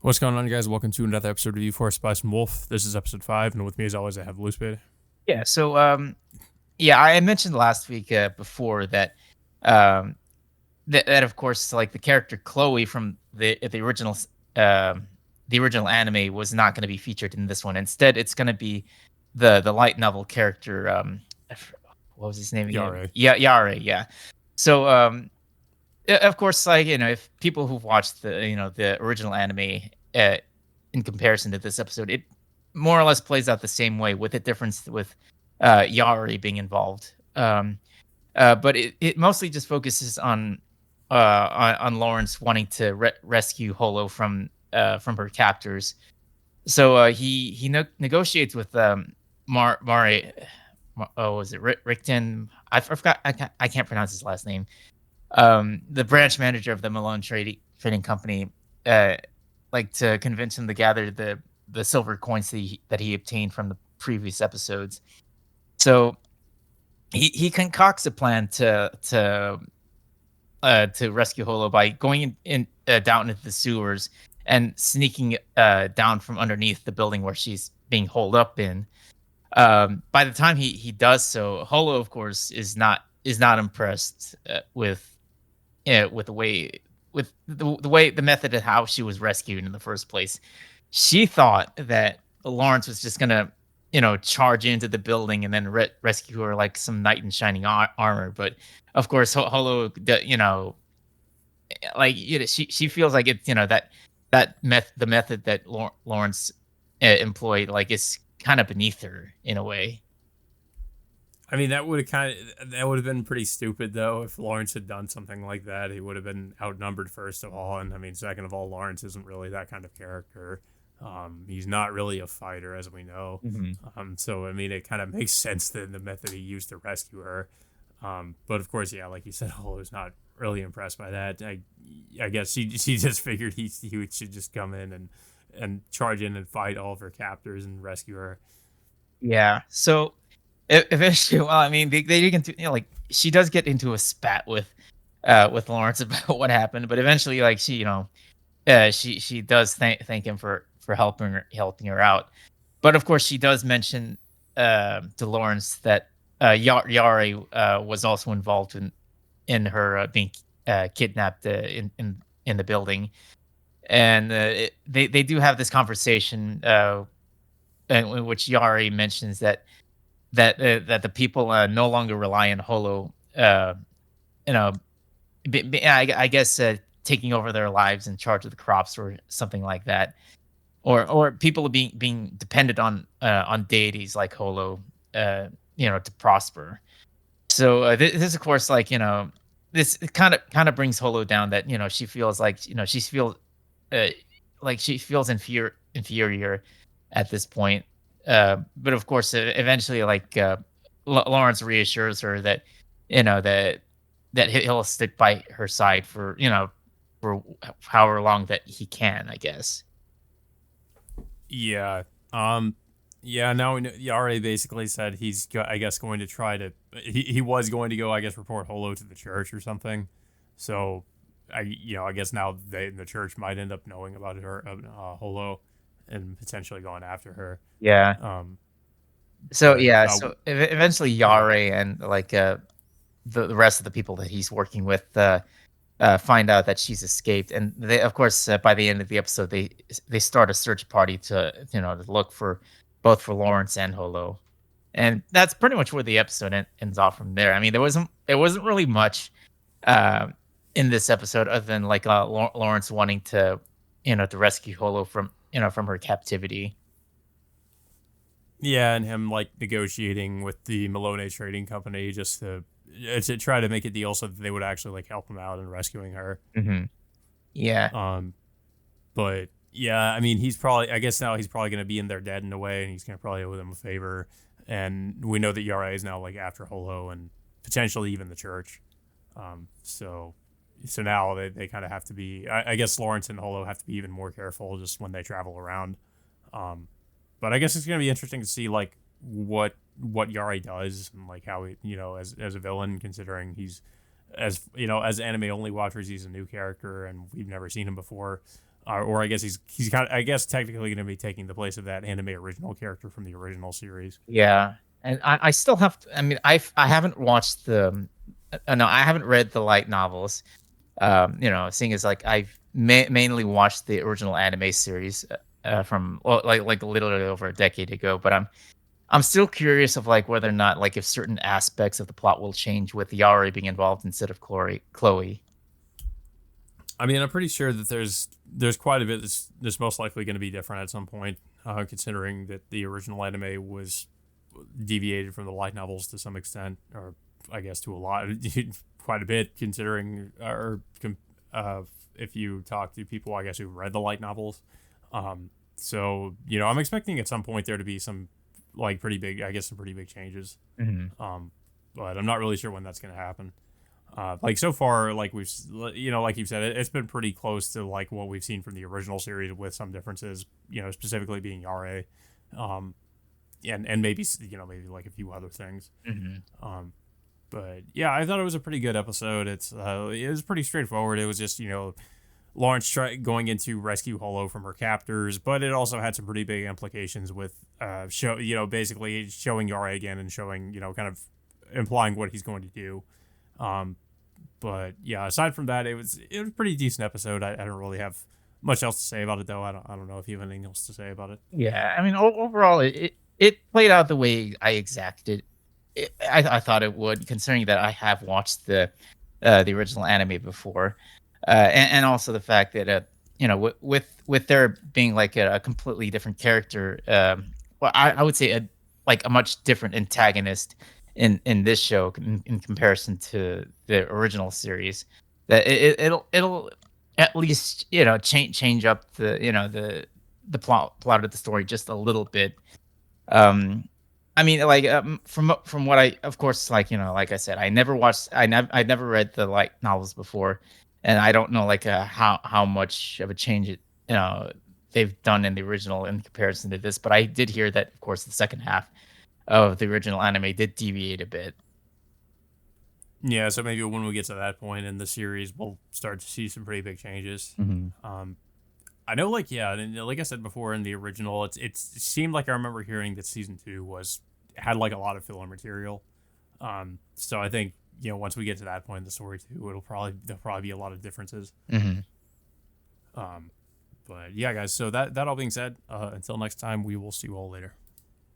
What's going on, guys? Welcome to another episode of You Force Spice and Wolf. This is episode 5, and with me, as always, I have Blue Spade. Yeah, I mentioned last week before that um that of course like the character Chloe from the original anime was not going to be featured in this one. Instead, it's going to be the light novel character I f- what was his name again? Yare. Yeah, Yare, yeah. So of course, like, if people who've watched the original anime uh in comparison to this episode, it more or less plays out the same way, with a difference with Yari being involved. But it mostly just focuses on Lawrence wanting to rescue Holo from her captors. So he negotiates with Mari. Oh, was it Rickton? I forgot. I can't pronounce his last name. The branch manager of the Malone Trading Company, uh, like, to convince him to gather the silver coins that he obtained from the previous episodes. So he concocts a plan to rescue Holo by going down into the sewers and sneaking down from underneath the building where she's being holed up in. By the time he does so, Holo, of course, is not impressed with the way with the way the method of how she was rescued in the first place. She thought that Lawrence was just gonna, charge into the building and then rescue her like some knight in shining armor. But of course, Holo, like, she feels like it's, the method that Lawrence employed, like, is kind of beneath her in a way. I mean, that would have been pretty stupid, though, if Lawrence had done something like that. He would have been outnumbered, first of all, and I mean, second of all, Lawrence isn't really that kind of character. He's not really a fighter, as we know. Mhm. So I mean, it kind of makes sense that the method he used to rescue her. But of course, yeah, like you said, Holo's not really impressed by that. I guess she just figured he should just come in and charge in and fight all of her captors and rescue her. Yeah. So eventually, well, I mean, they get into, like, she does get into a spat with Lawrence about what happened, but eventually, like, she does thank him for helping her out. But of course, she does mention to Lawrence that Yari was also involved in her being kidnapped in the building, and they do have this conversation, in which Yari mentions that the people no longer rely on Holo, you know, I guess, taking over their lives, in charge of the crops or something like that, or people being dependent on deities like Holo, to prosper. So this, of course, like, this kind of brings Holo down, that, she feels like, uh, she feels inferior at this point. But of course, eventually, like, Lawrence reassures her that, he'll stick by her side for however long that he can, I guess. Yeah. Um. Yeah. Now we know. Yare basically said I guess, going to try to. He was going to go, I guess, report Holo to the church or something. So, I guess now the church might end up knowing about her, Holo, and potentially going after her. Yeah. Um. So But yeah. So eventually, yeah. Yare and, like, the rest of the people that he's working with find out that she's escaped, and they, of course, by the end of the episode, they start a search party to look for both for Lawrence and Holo. And that's pretty much where the episode ends off from there. I mean, there wasn't really much uh, in this episode, other than, like, Lawrence wanting to rescue Holo from her captivity. Yeah, and him, like, negotiating with the Malone Trading Company just to try to make a deal so that they would actually, like, help him out in rescuing her. Hmm. Yeah. Um, but yeah, I mean, I guess now he's probably going to be in their debt in a way, and he's going to probably owe them a favor. And we know that Yara is now, like, after Holo and potentially even the church. So now they kind of have to be. I guess Lawrence and Holo have to be even more careful just when they travel around. Um, but I guess it's going to be interesting to see, like, what Yari does, and, like, how he, as a villain, considering he's, as anime only watchers, he's a new character and we've never seen him before. or I guess he's kind of, I guess technically going to be taking the place of that anime original character from the original series. Yeah, and I still have to, I mean, I haven't watched the no, I haven't read the light novels. Seeing as like I've mainly watched the original anime series from well, like literally over a decade ago, but I'm still curious of like whether or not like if certain aspects of the plot will change with Yari being involved instead of Chloe. I mean, I'm pretty sure that there's quite a bit that's most likely going to be different at some point, considering that the original anime was deviated from the light novels to some extent, or I guess to a lot, quite a bit, considering if you talk to people, I guess who read the light novels. So I'm expecting at some point there to be some like pretty big, I guess some pretty big changes. Hmm. But I'm not really sure when that's going to happen. Like so far, like we've, like you've said, it's been pretty close to like what we've seen from the original series, with some differences. Specifically being Yare, um, and maybe maybe like a few other things. Hmm. But yeah, I thought it was a pretty good episode. It was pretty straightforward. It was just Lawrence going into rescue Holo from her captors, but it also had some pretty big implications with basically showing Yara again and showing kind of implying what he's going to do. But yeah, aside from that, it was a pretty decent episode. I don't really have much else to say about it though. I don't know if you have anything else to say about it. Yeah, I mean, overall, it played out the way I exacted. I thought it would, considering that I have watched the original anime before, and also the fact that with there being like a completely different character, well, I would say a much different antagonist in this show in comparison to the original series, that it'll at least change up the plot of the story just a little bit. I mean, like from what I, of course, like like I said, I never read the light novels before, and I don't know like how much of a change they've done in the original in comparison to this. But I did hear that, of course, the second half of the original anime did deviate a bit. Yeah, so maybe when we get to that point in the series, we'll start to see some pretty big changes. Hmm. I know, like yeah, and like I said before in the original, it seemed like I remember hearing that season 2 had like a lot of filler material. So I think once we get to that point in the story too, there'll probably be a lot of differences. Hmm. Um, but yeah, guys. So that all being said, until next time, we will see you all later.